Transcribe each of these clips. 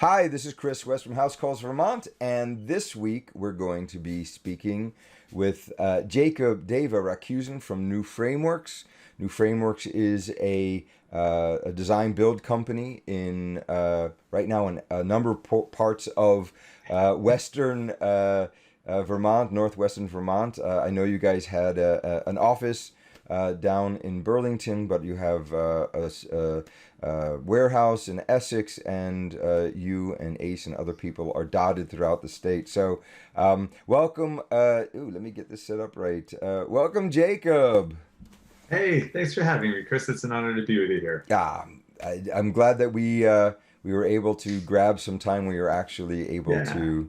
Hi, this is Chris West from Calls Vermont, and this week we're going to be speaking with Jacob Deva Racusin from New Frameworks. New Frameworks is a design build company in right now in a number of parts of western Vermont, northwestern Vermont. I know you guys had an office down in Burlington, but you have a warehouse in Essex, and you and Ace and other people are dotted throughout the state. So welcome. Let me get this set up right. Welcome, Jacob. Hey, thanks for having me, Chris. It's an honor to be with you here. I'm glad that we were able to grab some time where you're actually able Yeah.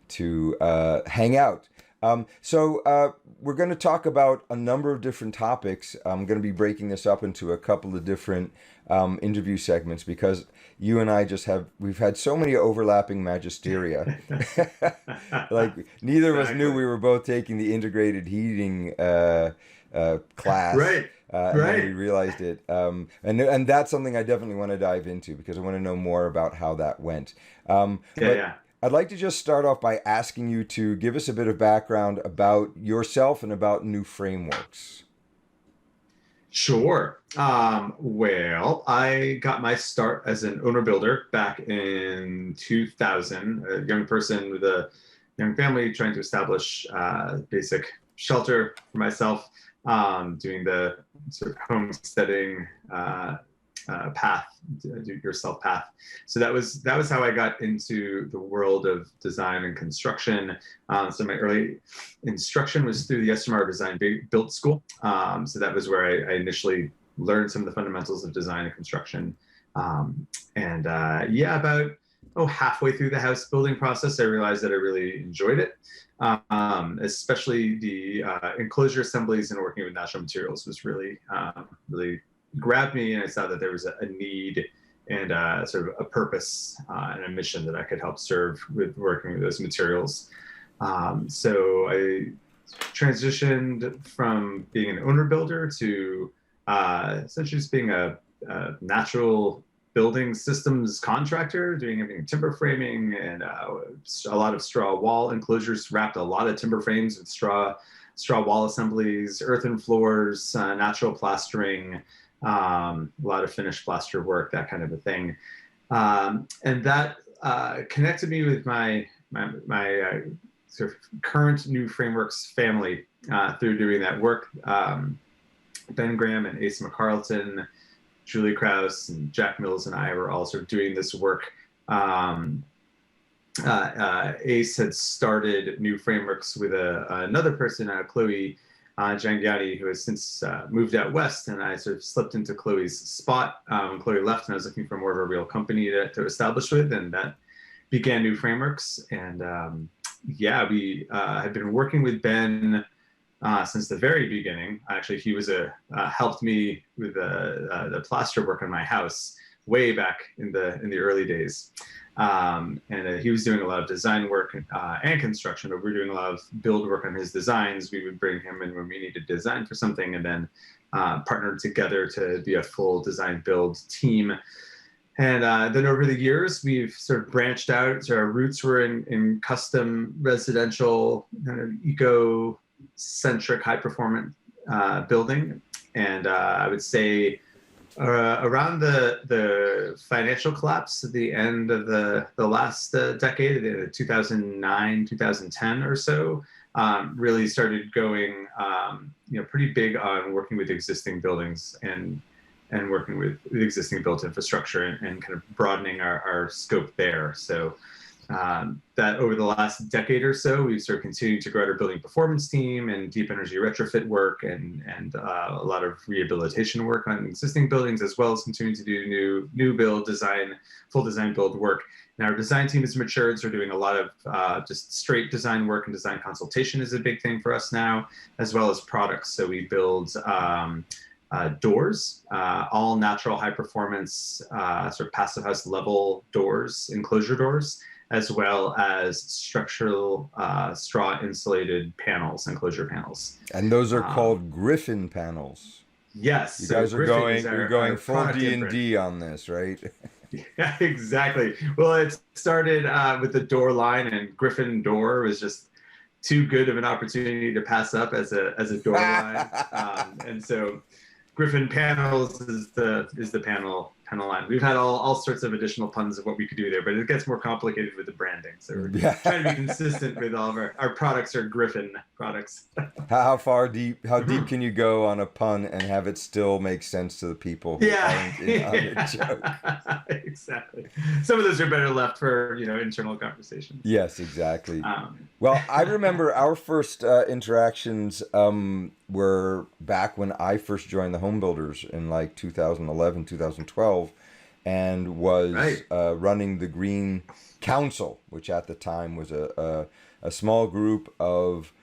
to hang out. So we're going to talk about a number of different topics. I'm going to be breaking this up into a couple of different interview segments because you and I we've had so many overlapping magisteria. Like neither of us knew Exactly. we were both taking the integrated heating class. Right. And then we Right. realized it, and that's something I definitely want to dive into because I want to know more about how that went. Yeah, But yeah. I'd like to just start off by asking you to give us a bit of background about yourself and about New Frameworks. Sure. Well, I got my start as an owner builder back in 2000, a young person with a young family trying to establish basic shelter for myself, doing the sort of homesteading path, do-it-yourself path. So that was how I got into the world of design and construction. So my early instruction was through the SMR Design Build School. So that was where I initially learned some of the fundamentals of design and construction. Yeah, about halfway through the house building process, I realized that I really enjoyed it. Especially the enclosure assemblies and working with natural materials was really grabbed me, and I saw that there was a need and sort of a purpose and a mission that I could help serve with working with those materials. So I transitioned from being an owner builder to essentially just being a natural building systems contractor, doing everything timber framing and a lot of straw wall enclosures, wrapped a lot of timber frames with straw wall assemblies, earthen floors, natural plastering, a lot of finished plaster work, that kind of a thing. And that connected me with my sort of current New Frameworks family through doing that work. Ben Graham and Ace McCarlton, Julie Krause, and Jack Mills and I were all sort of doing this work. Ace had started New Frameworks with another person, Chloe Jangiani, who has since moved out west, and I sort of slipped into Chloe's spot. Chloe left, and I was looking for more of a real company to establish with, and that began New Frameworks. And yeah, we had been working with Ben since the very beginning. Actually, he was helped me with the plaster work on my house way back in the early days. And he was doing a lot of design work and construction, but we were doing a lot of build work on his designs. We would bring him in when we needed design for something, and then partnered together to be a full design build team. And then over the years, we've sort of branched out. So our roots were in custom residential, kind of eco-centric, high-performance building. And I would say around the financial collapse at the end of the last decade, 2009, 2010 or so, really started going pretty big on working with existing buildings and working with existing built infrastructure and kind of broadening our scope there. So that over the last decade or so, we've sort of continued to grow our building performance team and deep energy retrofit work and a lot of rehabilitation work on existing buildings, as well as continuing to do new build design, full design build work. And our design team has matured, so we're doing a lot of just straight design work, and design consultation is a big thing for us now, as well as products. So we build doors, all natural, high performance, sort of passive house level doors, enclosure doors, as well as structural straw insulated panels, enclosure panels. And those are Um, called Griffin panels. yes, You so guys are Griffin is going you're our going full product D and imprint. D on this, right? Yeah, exactly. Well, it started with the door line, and Griffin door was just too good of an opportunity to pass up as a door line. And so Griffin panels is the panel line. We've had all sorts of additional puns of what we could do there, but it gets more complicated with the branding. So we're trying to be consistent with all of our products are Griffin products. How deep can you go on a pun and have it still make sense to the people who aren't in on the joke? Exactly. Some of those are better left for internal conversations. Yes, exactly. Well, I remember our first interactions were back when I first joined the Home Builders in like 2011, 2012, and was running the Green Council, which at the time was a small group of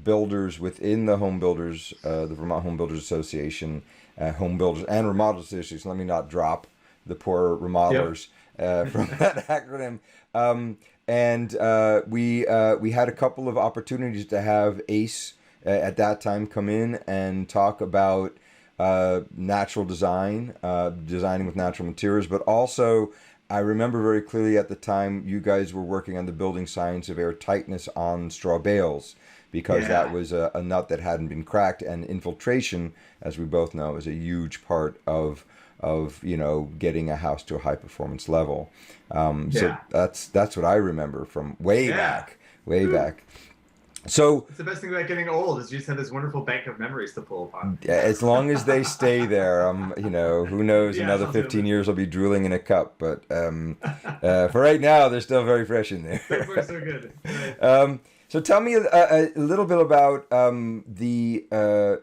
builders within the Home Builders, the Vermont Home Builders Association, Home Builders and Remodelers Association. Let me not drop the poor remodelers from that acronym. And we had a couple of opportunities to have ACE at that time come in and talk about natural design, designing with natural materials, but also I remember very clearly at the time you guys were working on the building science of air tightness on straw bales, because that was a nut that hadn't been cracked, and infiltration, as we both know, is a huge part of getting a house to a high performance level. So that's what I remember from way back. So it's the best thing about getting old is you just have this wonderful bank of memories to pull upon. As long as they stay there, who knows, another 15 years I'll be drooling in a cup. But for right now, they're still very fresh in there. So far, so good. Right. So tell me a little bit about the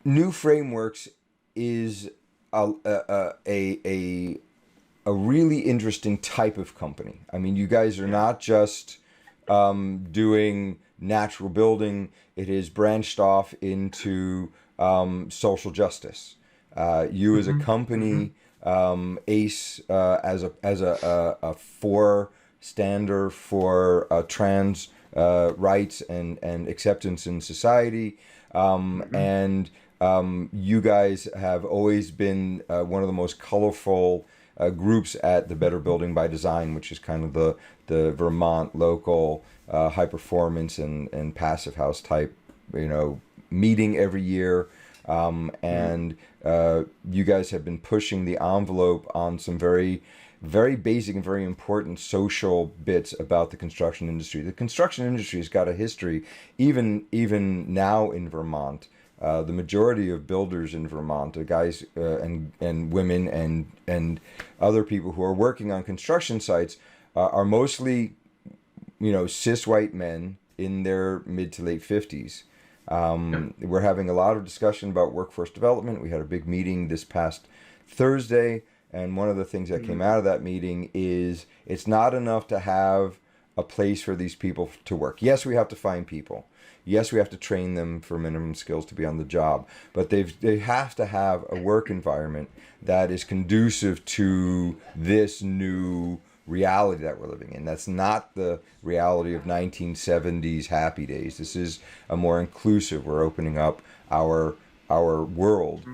New Frameworks is a really interesting type of company. I mean, you guys are not just doing natural building. It is branched off into social justice. You as a company, ACE as a stander for trans rights and acceptance in society, and you guys have always been one of the most colorful groups at the Better Building by Design, which is kind of the Vermont local high performance and passive house type, meeting every year. And you guys have been pushing the envelope on some very, very basic and very important social bits about the construction industry. The construction industry has got a history, even now in Vermont. The majority of builders in Vermont, the guys and women and other people who are working on construction sites are mostly, cis white men in their mid to late 50s. We're having a lot of discussion about workforce development. We had a big meeting this past Thursday, and one of the things that came out of that meeting is it's not enough to have a place for these people to work. Yes, we have to find people. Yes, we have to train them for minimum skills to be on the job, but they have to have a work environment that is conducive to this new reality that we're living in. That's not the reality of 1970s happy days. This is a more inclusive. We're opening up our world.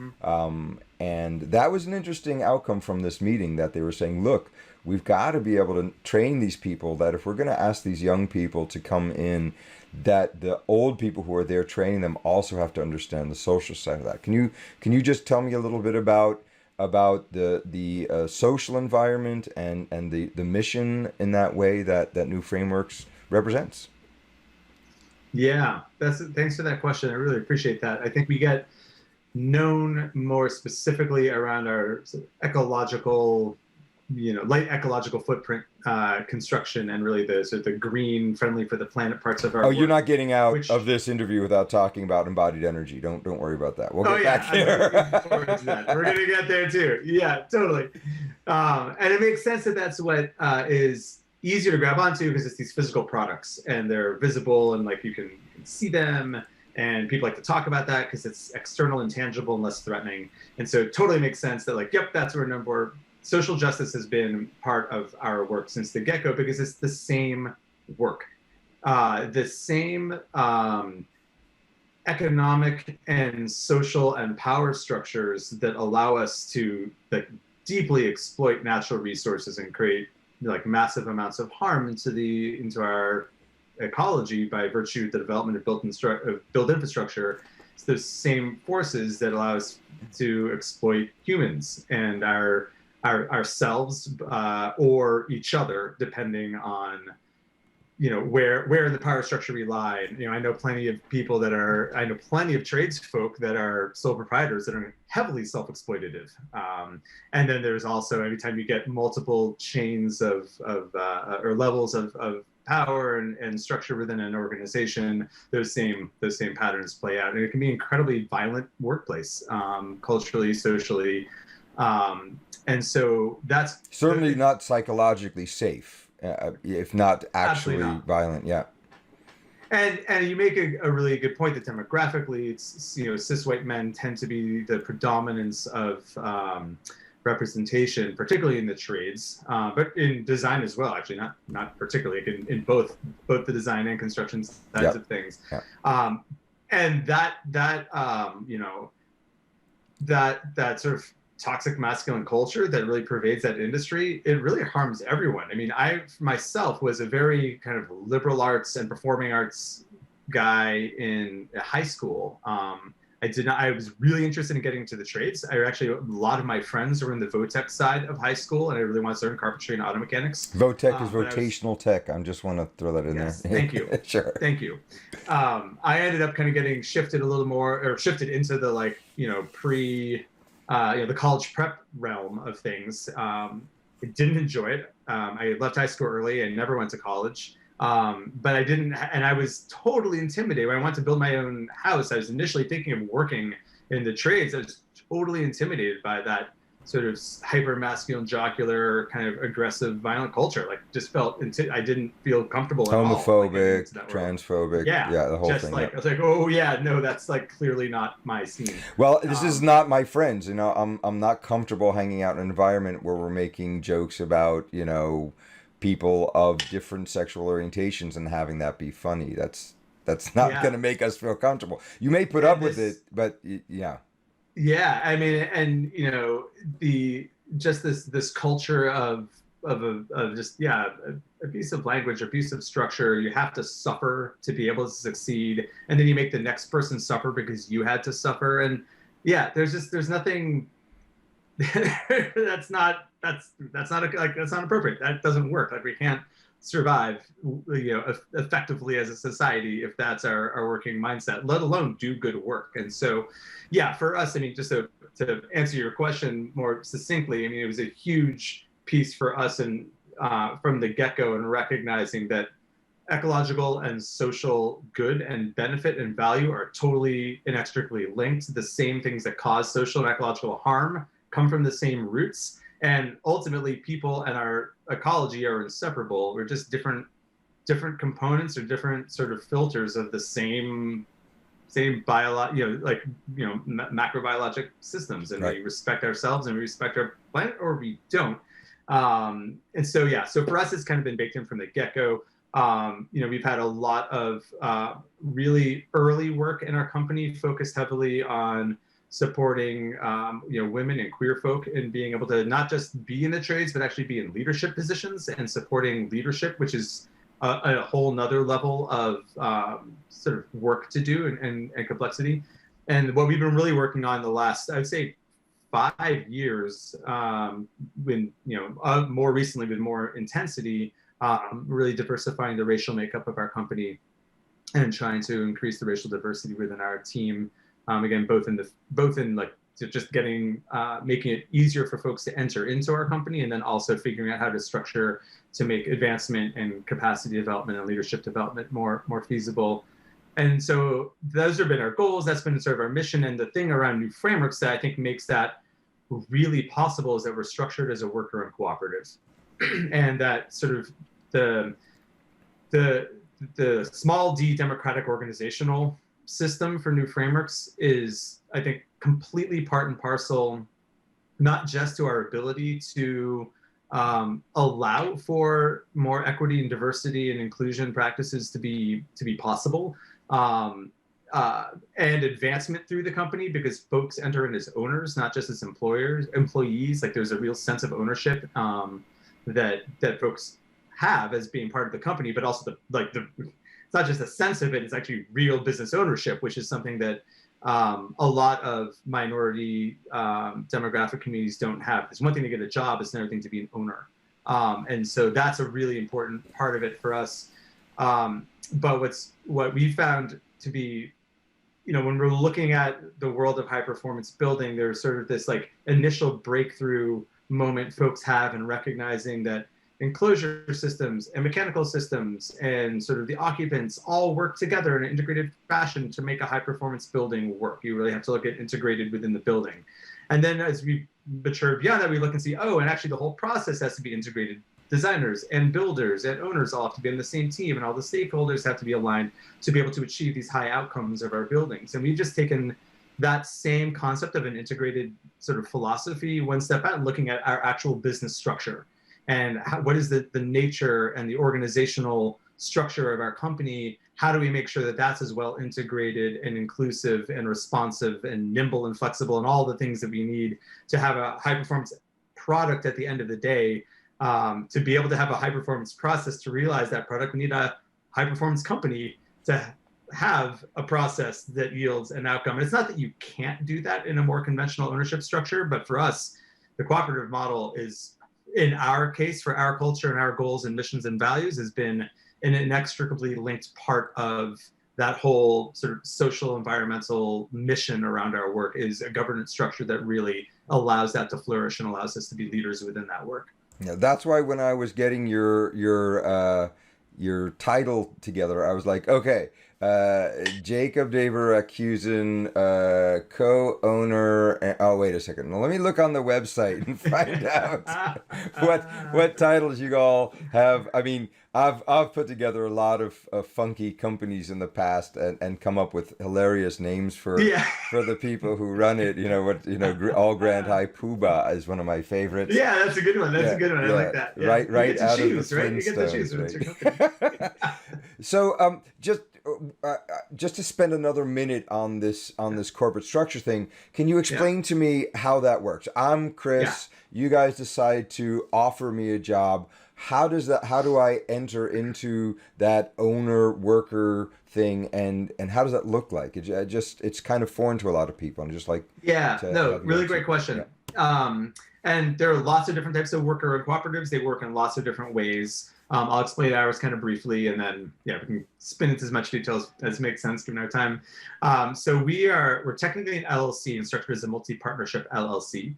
And that was an interesting outcome from this meeting, that they were saying, look, we've got to be able to train these people, that if we're going to ask these young people to come in, that the old people who are there training them also have to understand the social side of that. Can you just tell me a little bit about the social environment and the mission in that way that New Frameworks represents? Yeah, thanks for that question. I really appreciate that. I think we get known more specifically around our ecological, light ecological footprint construction, and really the green, friendly for the planet parts of our work. You're not getting out of this interview without talking about embodied energy. Don't worry about that. We'll get back there. I'm looking forward to that. We're gonna get there too. Yeah, totally. And it makes sense that that's what is easier to grab onto, because it's these physical products and they're visible and like you can see them. And people like to talk about that because it's external and tangible and less threatening. And so it totally makes sense that that's what we're known for. Social justice has been part of our work since the get-go because it's the same work. The same economic and social and power structures that allow us to like deeply exploit natural resources and create like massive amounts of harm into our ecology by virtue of the development of built infrastructure. It's those same forces that allow us to exploit humans and ourselves or each other, depending on where the power structure we lie. I know plenty of tradesfolk that are sole proprietors that are heavily self-exploitative. And then there's also, every time you get multiple chains or levels of power and structure within an organization, those same patterns play out, and it can be an incredibly violent workplace, culturally, socially, and so that's certainly not psychologically safe. If not actually not. violent, yeah. And you make a really good point that demographically, it's cis white men tend to be the predominance of representation, particularly in the trades, but in design as well. Actually, not particularly in both the design and construction sides of things. And that sort of toxic masculine culture that really pervades that industry, it really harms everyone. I mean, I myself was a very kind of liberal arts and performing arts guy in high school. I was really interested in getting into the trades. A lot of my friends were in the Votech side of high school, and I really wanted to learn carpentry and auto mechanics. Votech is vocational tech. I just want to throw that in there. Thank you. Sure. Thank you. I ended up kind of getting shifted into the the college prep realm of things. I didn't enjoy it. I left high school early and never went to college. But I didn't, and I was totally intimidated. When I wanted to build my own house, I was initially thinking of working in the trades. I was totally intimidated by that sort of hyper masculine, jocular, kind of aggressive, violent culture. Like, just I didn't feel comfortable at all. Homophobic, transphobic. Yeah, the whole thing. I was like, oh yeah, no, that's like clearly not my scene. Well, this is not my friends. I'm not comfortable hanging out in an environment where we're making jokes about, people of different sexual orientations and having that be funny. That's not going to make us feel comfortable. You may put up with it, but yeah. Yeah, I mean, and this culture of abusive language, abusive structure. You have to suffer to be able to succeed, and then you make the next person suffer because you had to suffer. And there's nothing that's not appropriate. That doesn't work. Like, we can't survive effectively as a society if that's our working mindset, let alone do good work. And so for us, I mean, just to answer your question more succinctly, I mean, it was a huge piece for us, and from the get-go, and recognizing that ecological and social good and benefit and value are totally inextricably linked. The same things that cause social and ecological harm come from the same roots. And ultimately, people and our ecology are inseparable. We're just different components or different sort of filters of the same macrobiologic systems. And we respect ourselves and we respect our planet, or we don't. And so for us, it's kind of been baked in from the get-go. We've had a lot of really early work in our company focused heavily on supporting women and queer folk in being able to not just be in the trades, but actually be in leadership positions, and supporting leadership, which is a whole nother level of sort of work to do and complexity. And what we've been really working on the last, I would say, 5 years, more recently with more intensity, really diversifying the racial makeup of our company and trying to increase the racial diversity within our team. Again, both in just making it easier for folks to enter into our company, and then also figuring out how to structure to make advancement and capacity development and leadership development more feasible. And so those have been our goals. That's been sort of our mission. And the thing around new frameworks that I think makes that really possible is that we're structured as a worker and cooperative, and that sort of the small d democratic organizational system for new frameworks is, I think, completely part and parcel, not just to our ability to allow for more equity and diversity and inclusion practices to be possible. and advancement through the company, because folks enter in as owners, not just as employees. Like there's a real sense of ownership that folks have as being part of the company, but also it's not just a sense of it, it's actually real business ownership, which is something that a lot of minority demographic communities don't have. It's one thing to get a job, it's another thing to be an owner. And so that's a really important part of it for us. But what we found to be, when we're looking at the world of high performance building, there's sort of this like initial breakthrough moment folks have in recognizing that enclosure systems and mechanical systems and sort of the occupants all work together in an integrated fashion to make a high performance building work. You really have to look at integrated within the building. And then as we mature beyond that, we look and see, and actually the whole process has to be integrated. Designers and builders and owners all have to be in the same team, and all the stakeholders have to be aligned to be able to achieve these high outcomes of our buildings. And we've just taken that same concept of an integrated sort of philosophy one step out, and looking at our actual business structure and what is the nature and the organizational structure of our company. How do we make sure that that's as well integrated and inclusive and responsive and nimble and flexible and all the things that we need to have a high performance product at the end of the day. To be able to have a high performance process to realize that product, we need a high performance company to have a process that yields an outcome. And it's not that you can't do that in a more conventional ownership structure, but for us, the cooperative model is, in our case, for our culture and our goals and missions and values, has been an inextricably linked part of that whole sort of social environmental mission around our work, is a governance structure that really allows that to flourish and allows us to be leaders within that work. Yeah, that's why when I was getting your title together, I was like, okay, Jacob Deva Racusin, co-owner. Oh, wait a second. Now, let me look on the website and find out what titles you all have. I mean, I've put together a lot of funky companies in the past and come up with hilarious names for the people who run it. All Grand High Poobah is one of my favorites. Yeah, that's a good one. That's a good one. I like that. Yeah. Right out of the Flintstones. You get to choose when it's your company. So just to spend another minute on this corporate structure thing, can you explain to me how that works? I'm Chris. You guys decide to offer me a job. How do I enter into that owner worker thing, and how does that look like? It's kind of foreign to a lot of people. I'm just like, really great question. Yeah. And there are lots of different types of worker and cooperatives. They work in lots of different ways. I'll explain ours kind of briefly, and then we can spin into as much detail as makes sense given our time. So we're technically an LLC and structured as a multi-partnership LLC.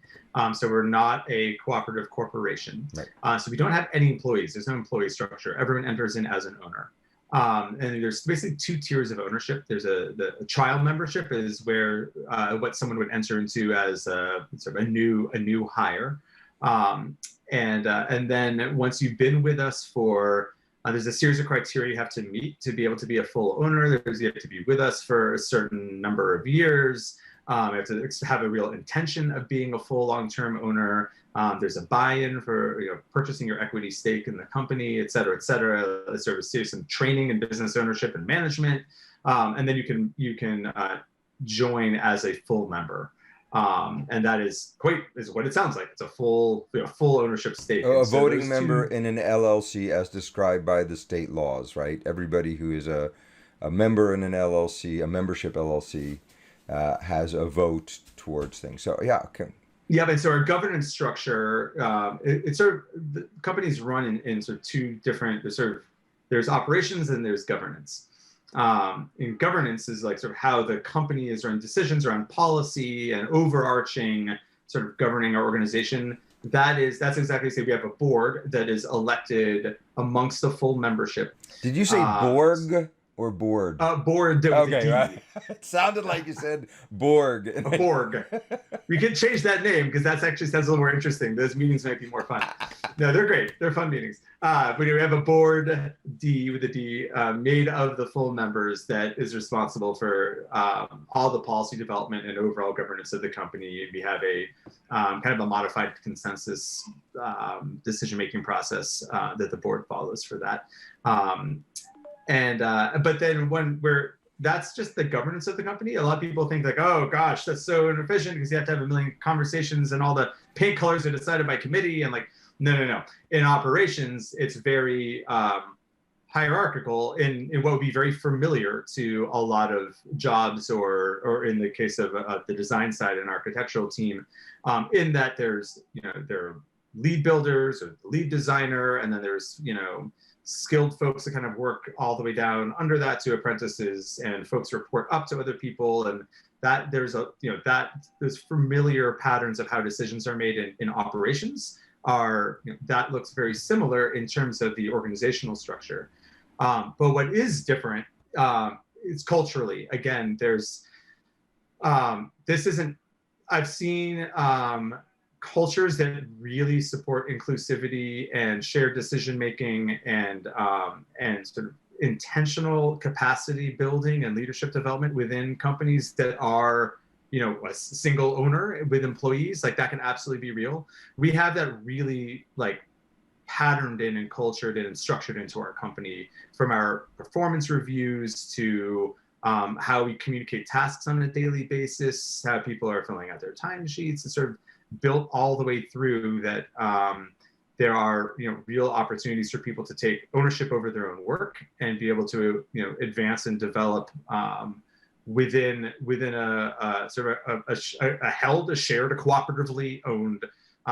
So we're not a cooperative corporation. Right. So we don't have any employees. There's no employee structure. Everyone enters in as an owner. And there's basically two tiers of ownership. There's the trial membership is where what someone would enter into as sort of a new hire. And then once you've been with us for, there's a series of criteria you have to meet to be able to be a full owner. You have to be with us for a certain number of years. You have to have a real intention of being a full long-term owner. There's a buy-in for purchasing your equity stake in the company, et cetera, et cetera. Sort of some training in business ownership and management, and then you can join as a full member. And that is what it sounds like. It's a full ownership stake. A voting member in an LLC as described by the state laws, right? Everybody who is a member in an LLC, a membership LLC, has a vote towards things. So okay. Yeah, but so our governance structure, it's sort of, the companies run in sort of two different. There's operations and there's governance. And governance is like sort of how the company is run, decisions around policy and overarching sort of governing our organization. That's exactly, say we have a board that is elected amongst the full membership. Did you say Borg or board? Board. Okay, right. It sounded like you said Borg. Borg. We could change that name because that actually sounds a little more interesting. Those meetings might be more fun. No, they're great. They're fun meetings. But we have a board, D with a D, made of the full members that is responsible for all the policy development and overall governance of the company. We have a kind of a modified consensus decision-making process that the board follows for that. But then when that's just the governance of the company. A lot of people think like, oh gosh, that's so inefficient because you have to have a million conversations and all the paint colors are decided by committee. And like, no. In operations, it's very hierarchical in what would be very familiar to a lot of jobs, or in the case of the design side and architectural team, in that there's, there are lead builders or the lead designer, and then there's, skilled folks that kind of work all the way down under that to apprentices, and folks report up to other people, and that there's those familiar patterns of how decisions are made in operations are, that looks very similar in terms of the organizational structure. But what is different is culturally. Again, there's I've seen cultures that really support inclusivity and shared decision making, and sort of intentional capacity building and leadership development within companies that are, a single owner with employees. Like, that can absolutely be real. We have that really like patterned in and cultured in and structured into our company, from our performance reviews to how we communicate tasks on a daily basis, how people are filling out their timesheets. It's sort of built all the way through that. There are, real opportunities for people to take ownership over their own work and be able to, advance and develop within a sort of a shared, a cooperatively owned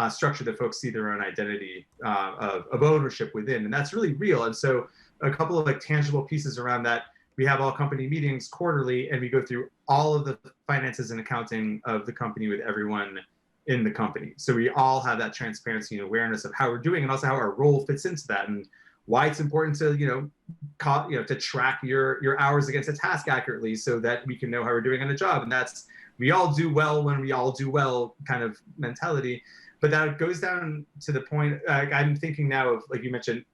structure that folks see their own identity of ownership within. And that's really real. And so a couple of like tangible pieces around that: we have all company meetings quarterly, and we go through all of the finances and accounting of the company with everyone in the company. So we all have that transparency and awareness of how we're doing, and also how our role fits into that, and why it's important to, to track your hours against a task accurately, so that we can know how we're doing on a job. And that's, we all do well when we all do well kind of mentality. But that goes down to the point, I'm thinking now of, like you mentioned,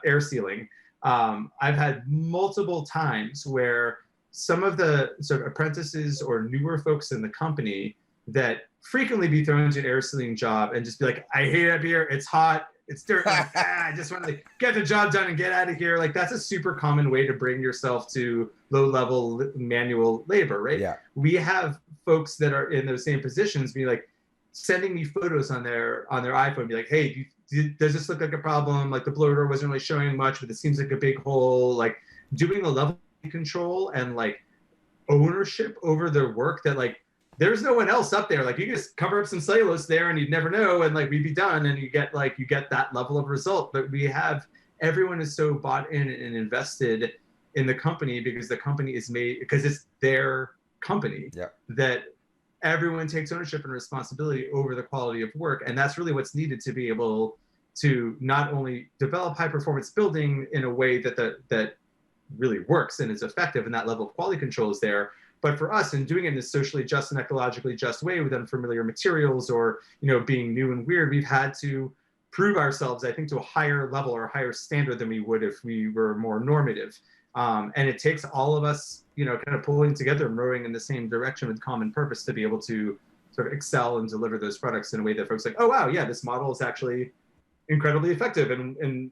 air sealing. I've had multiple times where some of the sort of apprentices or newer folks in the company that frequently be thrown into an air sealing job and just be like, I hate it up here, it's hot, it's dirt, like, I just want to get the job done and get out of here. Like, that's a super common way to bring yourself to low-level manual labor, right? Yeah. We have folks that are in those same positions be like sending me photos on their iPhone, be like, hey, does this look like a problem? Like, the blower wasn't really showing much, but it seems like a big hole. Like, doing a level control and like ownership over their work, that like, there's no one else up there. Like, you just cover up some cellulose there and you'd never know, and like, we'd be done, and you get that level of result. But everyone is so bought in and invested in the company, because the company is made, because it's their company, that everyone takes ownership and responsibility over the quality of work. And that's really what's needed to be able to not only develop high performance building in a way that really works and is effective, and that level of quality control is there, but for us, in doing it in a socially just and ecologically just way with unfamiliar materials, or, being new and weird, we've had to prove ourselves, I think, to a higher level or a higher standard than we would if we were more normative. And it takes all of us, kind of pulling together and rowing in the same direction with common purpose to be able to sort of excel and deliver those products in a way that folks like, oh, wow, yeah, this model is actually incredibly effective. And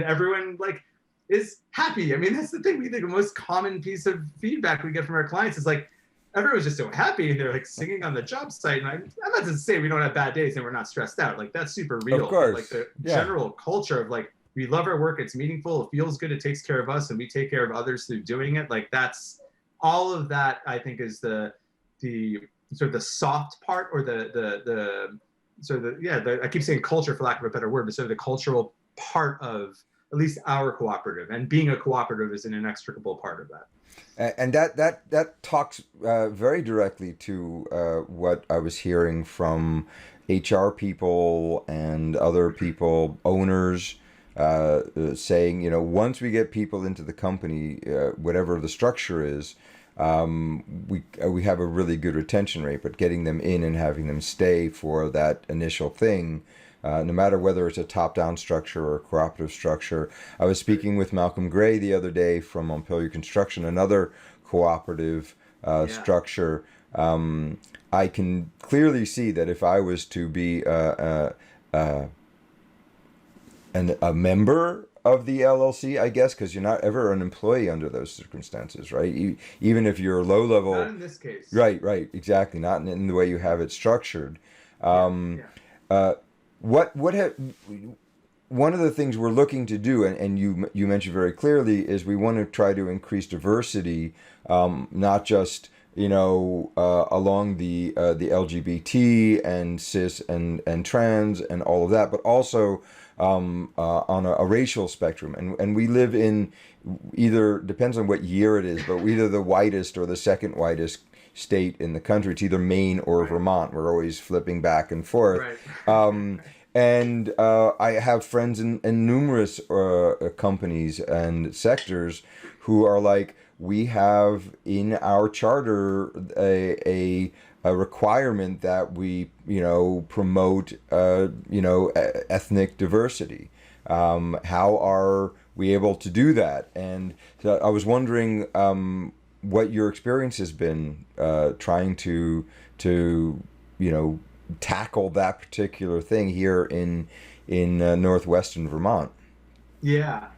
everyone like is happy. I mean, that's the thing. We think the most common piece of feedback we get from our clients is like, everyone's just so happy, and they're like singing on the job site. And I'm not to say we don't have bad days and we're not stressed out. Like, that's super real. Of course. Like, the general culture of like, we love our work, it's meaningful, it feels good, it takes care of us, and we take care of others through doing it. Like, that's all of that, I think, is the sort of the soft part, or I keep saying culture for lack of a better word, but sort of the cultural part of at least our cooperative, and being a cooperative is an inextricable part of that. And that talks very directly to what I was hearing from HR people and other people, owners, saying, once we get people into the company, whatever the structure is, we have a really good retention rate, but getting them in and having them stay for that initial thing, no matter whether it's a top-down structure or a cooperative structure. I was speaking with Malcolm Gray the other day from Montpelier Construction, another cooperative structure. I can clearly see that if I was to be a member of the LLC, I guess, because you're not ever an employee under those circumstances, right? Even if you're low Not level, in this case. right, exactly, not in the way you have it structured. Yeah, Um, yeah. uh, what have one of the things we're looking to do, and you mentioned very clearly, is we want to try to increase diversity, not just along the LGBT and cis and trans and all of that, but also on a racial spectrum. And we live in either, depends on what year it is, but either the whitest or the second whitest state in the country. It's either Maine or Right. Vermont. We're always flipping back and forth. Right. Um, and I have friends in numerous companies and sectors who are like, we have in our charter a requirement that we promote ethnic diversity. How are we able to do that? And so I was wondering what your experience has been trying to tackle that particular thing here in northwestern Vermont. Yeah,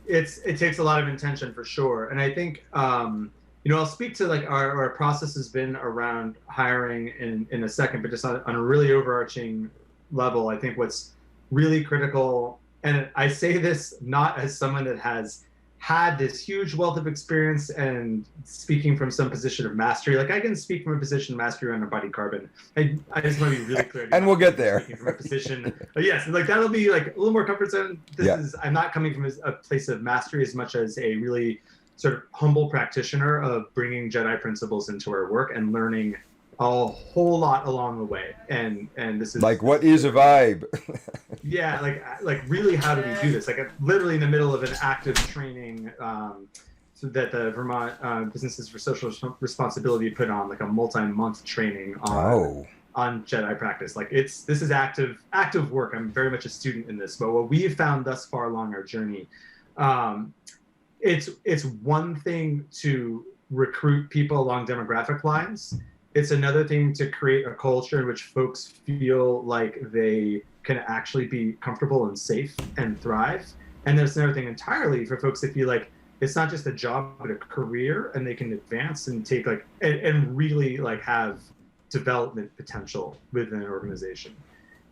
it takes a lot of intention for sure, and I think I'll speak to like our process has been around hiring in a second, but just on a really overarching level, I think what's really critical, and I say this not as someone that has had this huge wealth of experience and speaking from some position of mastery. Like I can speak from a position of mastery on embodied carbon. I just want to be really clear. And we'll get there. Speaking from a position, yes, like that'll be like a little more comfort zone. Yeah. I'm not coming from a place of mastery as much as a really sort of humble practitioner of bringing Jedi principles into our work and learning a whole lot along the way. And this is like, what is a vibe? Yeah, like really, how do we do this? Like, I'm literally in the middle of an active training so that the Vermont Businesses for Social Responsibility put on, like a multi-month training on Jedi practice. Like this is active work. I'm very much a student in this, but what we've found thus far along our journey, it's one thing to recruit people along demographic lines. It's another thing to create a culture in which folks feel like they can actually be comfortable and safe and thrive. And there's another thing entirely for folks that feel like it's not just a job but a career, and they can advance and take and really like have development potential within an organization.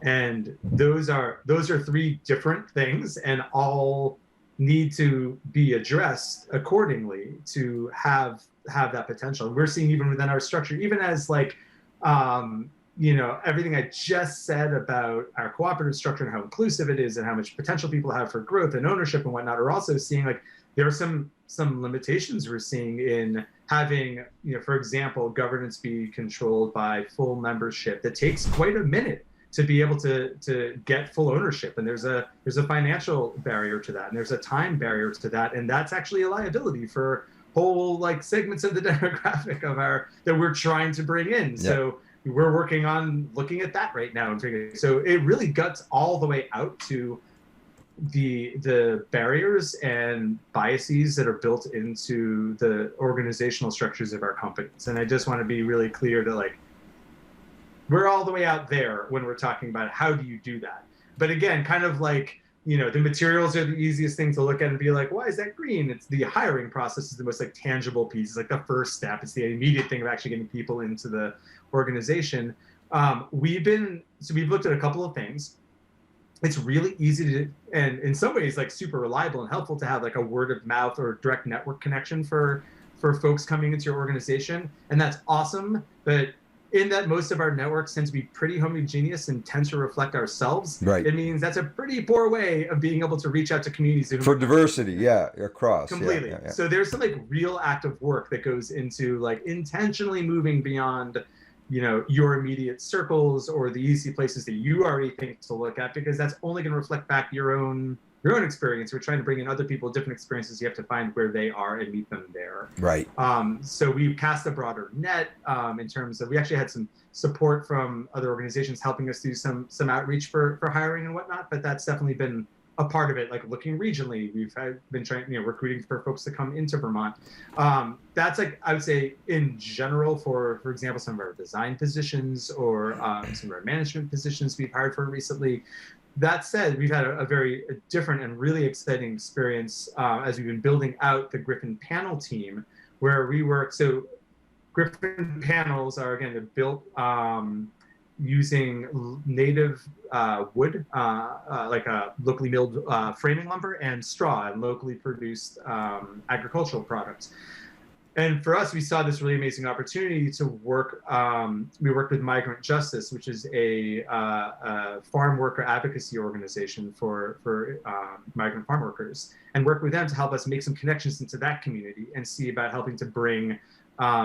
And those are three different things, and all need to be addressed accordingly to have that potential. We're seeing even within our structure, even as like everything I just said about our cooperative structure and how inclusive it is and how much potential people have for growth and ownership and whatnot, are also seeing like there are some limitations we're seeing in having, for example, governance be controlled by full membership. That takes quite a minute to be able to get full ownership, and there's a financial barrier to that, and there's a time barrier to that, and that's actually a liability for whole like segments of the demographic of that we're trying to bring in. Yep. So we're working on looking at that right now and figuring. So it really guts all the way out to the barriers and biases that are built into the organizational structures of our companies. And I just want to be really clear that like we're all the way out there when we're talking about how do you do that. But again, kind of like, the materials are the easiest thing to look at and be like, why is that green? It's the hiring process is the most like tangible piece. It's like the first step. It's the immediate thing of actually getting people into the organization. We've looked at a couple of things. It's really easy to, and in some ways like super reliable and helpful to have like a word of mouth or direct network connection for folks coming into your organization. And that's awesome. But in that most of our networks tend to be pretty homogeneous and tend to reflect ourselves. Right. It means that's a pretty poor way of being able to reach out to communities. For diversity, yeah, across. Completely. Yeah. So there's some like real active work that goes into like intentionally moving beyond, your immediate circles or the easy places that you already think to look at, because that's only going to reflect back your own experience. We're trying to bring in other people, different experiences. You have to find where they are and meet them there. Right. So we cast a broader net in terms of, we actually had some support from other organizations helping us do some outreach for hiring and whatnot, but that's definitely been a part of it, like looking regionally. We've been trying, recruiting for folks to come into Vermont. That's like, I would say in general for example, some of our design positions or some of our management positions we've hired for recently. That said, we've had a very different and really exciting experience as we've been building out the Griffin panel team, where we work. So Griffin panels are, again, they're built using native wood, like a locally milled framing lumber, and straw, and locally produced agricultural products. And for us, we saw this really amazing opportunity to work. We worked with Migrant Justice, which is a farm worker advocacy organization for migrant farm workers, and work with them to help us make some connections into that community and see about helping to bring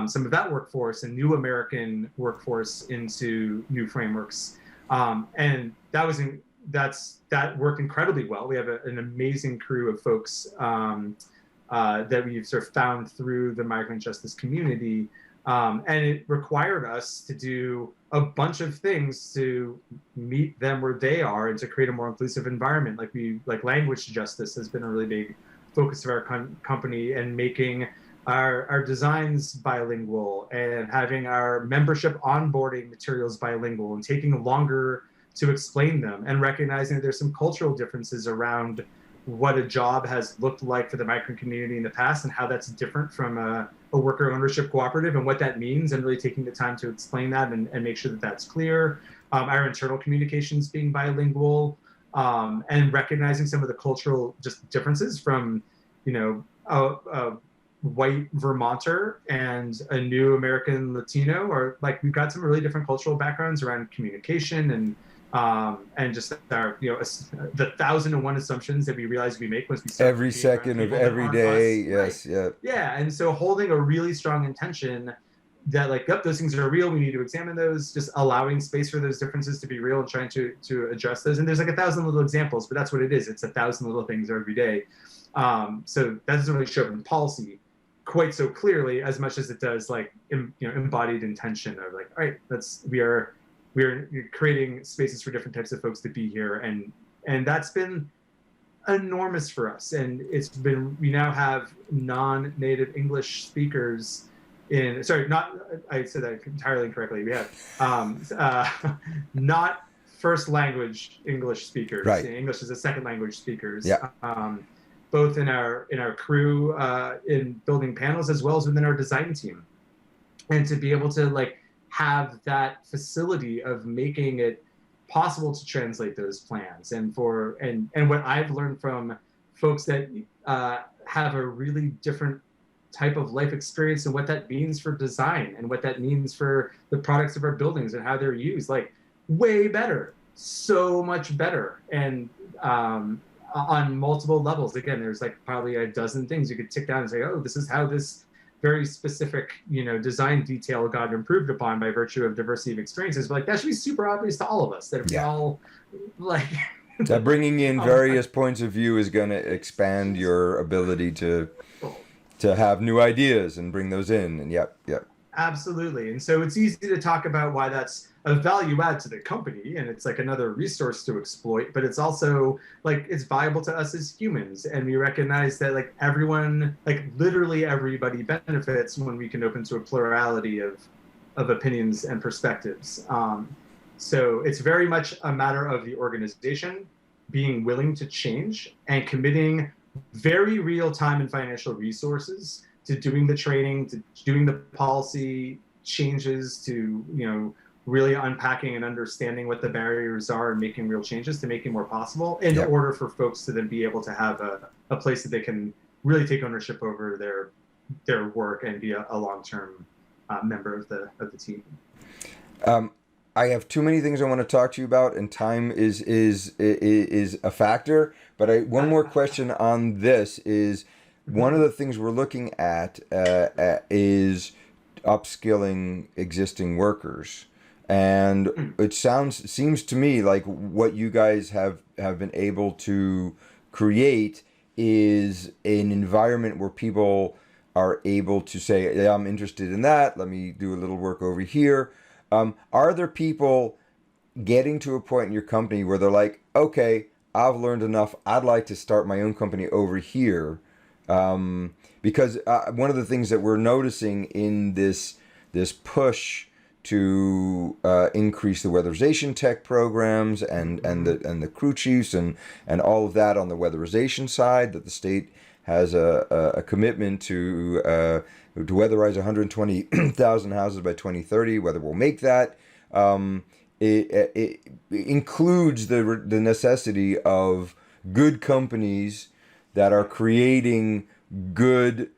some of that workforce and new American workforce into new frameworks. And that worked incredibly well. We have an amazing crew of folks that we've sort of found through the migrant justice community. And it required us to do a bunch of things to meet them where they are and to create a more inclusive environment. Like language justice has been a really big focus of our company, and making our designs bilingual, and having our membership onboarding materials bilingual, and taking longer to explain them, and recognizing that there's some cultural differences around what a job has looked like for the migrant community in the past, and how that's different from a worker ownership cooperative, and what that means, and really taking the time to explain that and make sure that that's clear. Our internal communications being bilingual, and recognizing some of the cultural just differences from, a white Vermonter and a new American Latino, or like we've got some really different cultural backgrounds around communication and just our, the 1,001 assumptions that we realize we make once we start every second of every day. Yes. Right. Yeah. Yeah. And so holding a really strong intention that, like, yep, those things are real, we need to examine those, just allowing space for those differences to be real and trying to address those. And there's like 1,000 little examples, but that's what it is. It's 1,000 little things every day. So that doesn't really show up in policy quite so clearly as much as it does like embodied intention of like, all right, we're creating spaces for different types of folks to be here, and that's been enormous for us. And we now have non-native English speakers I said that entirely incorrectly. We have not first language English speakers. Right. English is a second language speakers. Yeah. Both in our crew in building panels, as well as within our design team, and to be able to like have that facility of making it possible to translate those plans, and what I've learned from folks that have a really different type of life experience, and what that means for design, and what that means for the products of our buildings and how they're used, like way better, so much better. And on multiple levels. Again, there's like probably a dozen things you could tick down and say, oh, this is how this very specific, design detail got improved upon by virtue of diversity of experiences. But like that should be super obvious to all of us, that if we all like that bringing in various points of view is going to expand your ability to have new ideas and bring those in. And yep. Absolutely. And so it's easy to talk about why that's a value add to the company, and it's like another resource to exploit, but it's also like it's valuable to us as humans. And we recognize that like everyone, like literally everybody benefits when we can open to a plurality of opinions and perspectives. So it's very much a matter of the organization being willing to change and committing very real time and financial resources to doing the training, to doing the policy changes, to really unpacking and understanding what the barriers are and making real changes to make it more possible, in order for folks to then be able to have a place that they can really take ownership over their work and be a long-term member of the team. I have too many things I want to talk to you about, and time is a factor. But one more question on this is, one of the things we're looking at is upskilling existing workers. And it seems to me like what you guys have been able to create is an environment where people are able to say, yeah, I'm interested in that. Let me do a little work over here. Are there people getting to a point in your company where they're like, okay, I've learned enough. I'd like to start my own company over here. Because one of the things that we're noticing in this push to increase the weatherization tech programs and the crew chiefs and all of that on the weatherization side. That the state has a commitment to weatherize 120,000 houses by 2030. Whether we'll make that. It includes the necessity of good companies that are creating good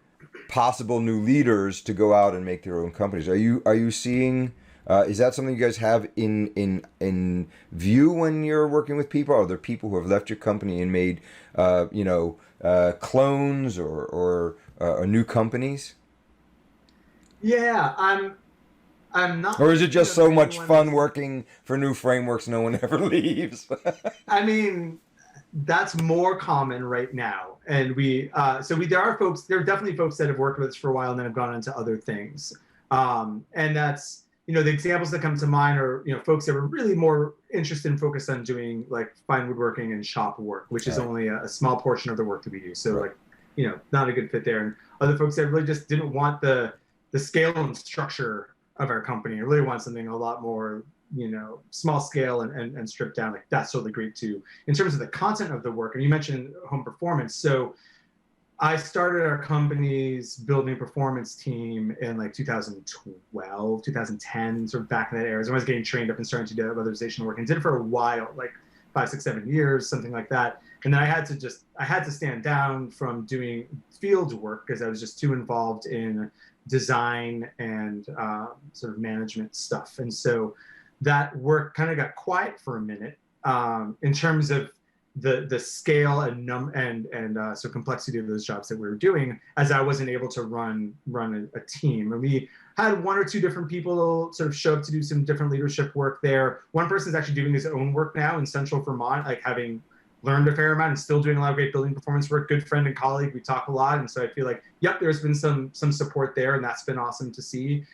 possible new leaders to go out and make their own companies. Are you seeing? Is that something you guys have in view when you're working with people? Are there people who have left your company and made clones or new companies? Yeah, I'm not. Or is it just so much fun that's- working for New Frameworks? No one ever leaves. I mean, that's more common right now, and there are definitely folks that have worked with us for a while and then have gone into other things, and that's the examples that come to mind are folks that were really more interested and focused on doing like fine woodworking and shop work, which is only a small portion of the work that we do. So not a good fit there, and other folks that really just didn't want the scale and structure of our company. I really want something a lot more, small scale and stripped down. Like that's totally great too. In terms of the content of the work, and you mentioned home performance. So I started our company's building performance team in like 2012, 2010, sort of back in that era. So I was getting trained up and starting to do weatherization work and did it for a while, like 5, 6, 7 years, something like that. And then I had to stand down from doing field work because I was just too involved in design and sort of management stuff. And so that work kind of got quiet for a minute in terms of the scale and so complexity of those jobs that we were doing, as I wasn't able to run a team. And we had 1 or 2 different people sort of show up to do some different leadership work there. One person's actually doing his own work now in Central Vermont, like having learned a fair amount and still doing a lot of great building performance work. Good friend and colleague. We talk a lot. And so I feel like, yep, there's been some support there, and that's been awesome to see.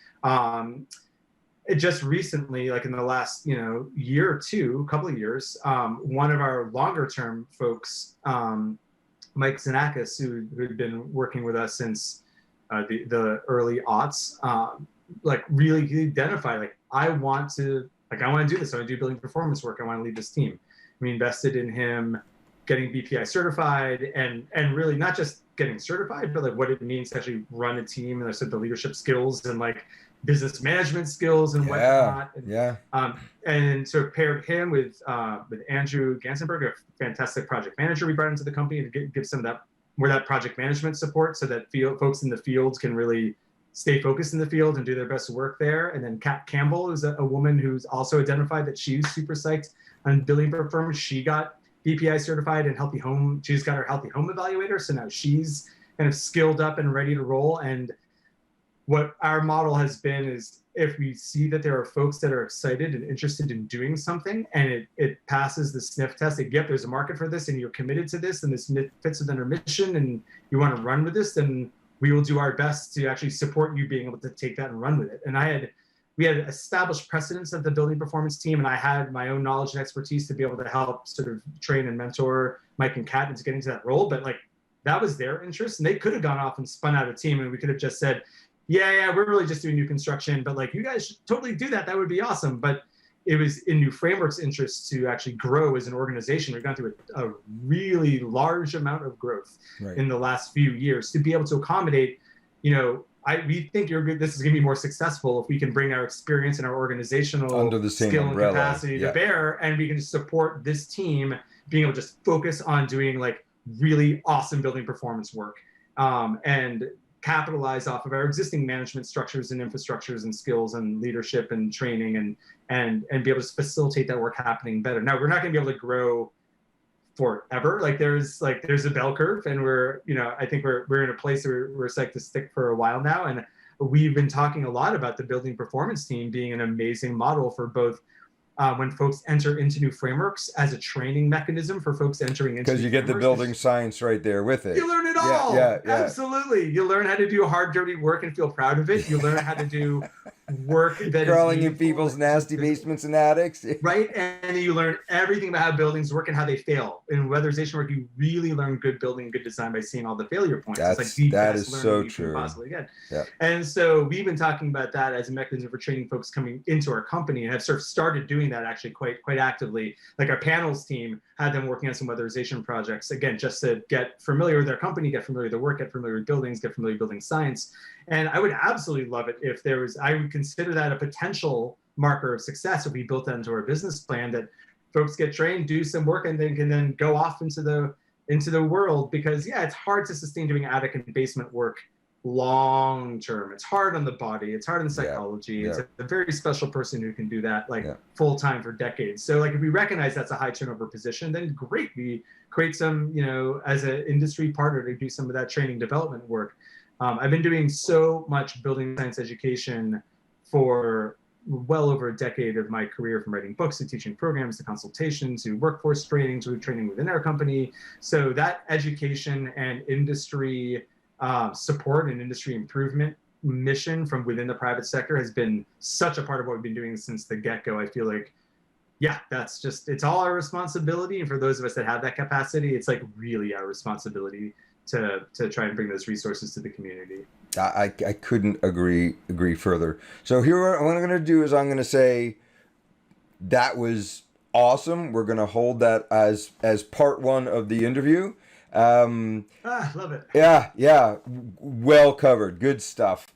It just recently, like in the last, year or two, couple of years, one of our longer term folks, Mike Zanakis, who'd been working with us since the early aughts, like really identified, like, I want to do this. I want to do building performance work. I want to lead this team. We invested in him getting BPI certified and really not just getting certified, but like what it means to actually run a team, and I said the leadership skills and like business management skills and whatnot. And so paired him with Andrew Gansenberg, a fantastic project manager we brought into the company to give some of that project management support so that folks in the field can really stay focused in the field and do their best work there. And then Kat Campbell is a woman who's also identified that she's super psyched on building performance. She got BPI certified in Healthy Home. She's got her Healthy Home Evaluator. So now she's kind of skilled up and ready to roll. And what our model has been is if we see that there are folks that are excited and interested in doing something and it passes the sniff test, like, yep, there's a market for this and you're committed to this and this fits within our mission and you want to run with this, then we will do our best to actually support you being able to take that and run with it. And we had established precedents of the building performance team, and I had my own knowledge and expertise to be able to help sort of train and mentor Mike and Kat into getting to that role. But like that was their interest, and they could have gone off and spun out a team, and we could have just said, yeah, we're really just doing new construction, but like you guys should totally do that. That would be awesome. But it was in New Framework's interest to actually grow as an organization. We've gone through a really large amount of growth in the last few years to be able to accommodate, we think this is going to be more successful if we can bring our experience and our organizational under the same skill umbrella. And capacity to bear, and we can support this team being able to just focus on doing like really awesome building performance work, and capitalize off of our existing management structures and infrastructures and skills and leadership and training and be able to facilitate that work happening better. Now, we're not going to be able to grow forever. Like there's a bell curve, and I think we're in a place where we're psyched to stick for a while now. And we've been talking a lot about the building performance team being an amazing model for both when folks enter into New Frameworks as a training mechanism for folks entering into because you get the building science right there with it. You learn it all. Yeah. Absolutely. You learn how to do hard, dirty work and feel proud of it. You learn how to do work that crawling is in people's nasty basements and attics. Right, and you learn everything about how buildings work and how they fail. In weatherization work, you really learn good building, good design by seeing all the failure points. It's like the That best is learning so you true. can possibly get. Yeah. And so we've been talking about that as a mechanism for training folks coming into our company, and have sort of started doing that actually quite actively. Like our panels team had them working on some weatherization projects, again, just to get familiar with their company, get familiar with their work, get familiar with buildings, get familiar with building science. And I would absolutely love it if there was, I would consider that a potential marker of success if we built that into our business plan, that folks get trained, do some work, and then can then go off into the world. Because yeah, it's hard to sustain doing attic and basement work long term. It's hard on the body, it's hard on the psychology. Yeah. It's a very special person who can do that like full time for decades. So like if we recognize that's a high turnover position, then great, we create some, you know, as an industry partner to do some of that training development work. I've been doing so much building science education for well over a decade of my career, from writing books to teaching programs to consultation to workforce training to training within our company. So that education and industry support and industry improvement mission from within the private sector has been such a part of what we've been doing since the get-go. I feel like, yeah, that's just, it's all our responsibility. And for those of us that have that capacity, it's like really our responsibility to try and bring those resources to the community. I couldn't agree further. So here, what I'm going to do is I'm going to say that was awesome. We're going to hold that as part one of the interview. Love it. Yeah, well covered. Good stuff.